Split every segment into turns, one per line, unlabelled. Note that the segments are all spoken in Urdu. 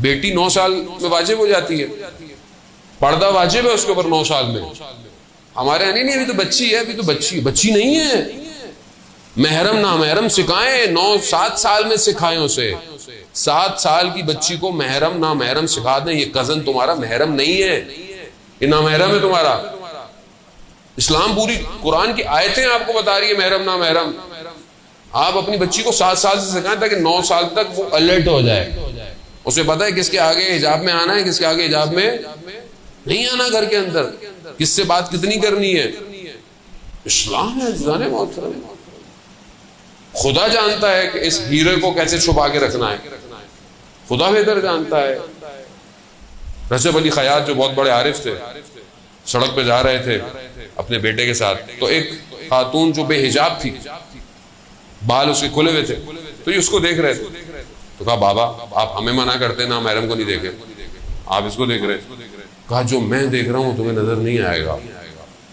بیٹی 9 سال میں واجب ہو جاتی ہے، پردہ واجب ہے اس کے اوپر 9 سال میں. ہمارے یہاں نہیں، ابھی تو بچی ہے، ابھی تو بچی نہیں ہے. محرم نامحرم سکھائیں، 7 سال میں سکھائیں اسے. 7 سال کی بچی کو محرم نامحرم سکھا دیں. یہ کزن تمہارا محرم نہیں ہے، یہ نامحرم ہے تمہارا. اسلام پوری قرآن کی آیتیں آپ کو بتا رہی ہے محرم نامحرم. آپ اپنی بچی کو 7 سال سے سکھائیں تاکہ 9 سال تک وہ الرٹ ہو جائے، اسے پتہ ہے کس کے آگے حجاب میں آنا ہے، کس کے آگے حجاب میں نہیں آنا، گھر کے اندر کس سے بات کتنی کرنی ہے. اسلام ہے جانے محترم. خدا جانتا ہے کہ اس ہیرے کو کیسے چھپا کے رکھنا ہے، خدا بہتر جانتا ہے. رجب علی خیاط جو بہت بڑے عارف تھے، سڑک پہ جا رہے تھے اپنے بیٹے کے ساتھ، تو ایک خاتون جو بے حجاب تھی، بال اس کے کھلے ہوئے تھے، تو یہ اس کو دیکھ رہے تھے. تو کہا بابا آپ ہمیں منع کرتے نا محرم کو نہیں دیکھے، آپ اس کو دیکھ رہے. کہا جو میں دیکھ رہا ہوں تمہیں نظر نہیں آئے گا.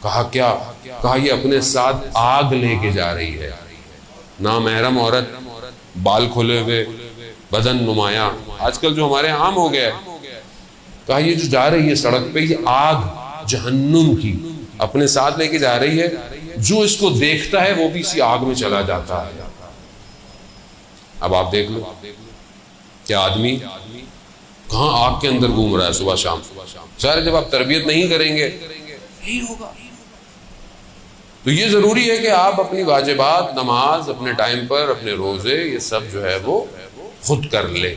کہا کیا؟ کہا یہ اپنے ساتھ آگ لے کے جا رہی ہے. نامحرم عورت، بال کھلے ہوئے، بدن نمایاں، آج کل جو ہمارے عام ہو گیا ہے. کہا یہ جو جا رہی ہے سڑک پہ، یہ آگ جہنم کی اپنے ساتھ لے کے جا رہی ہے. جو اس کو دیکھتا ہے وہ بھی اسی آگ میں چلا جاتا ہے. اب آپ دیکھ لو کہ آدمی کہاں آگ کے اندر گھوم رہا ہے صبح شام. سارے جب آپ تربیت نہیں کریں گے یہی ہوگا. تو یہ ضروری ہے کہ آپ اپنی واجبات، نماز اپنے ٹائم پر، اپنے روزے، یہ سب جو ہے وہ خود کر لیں.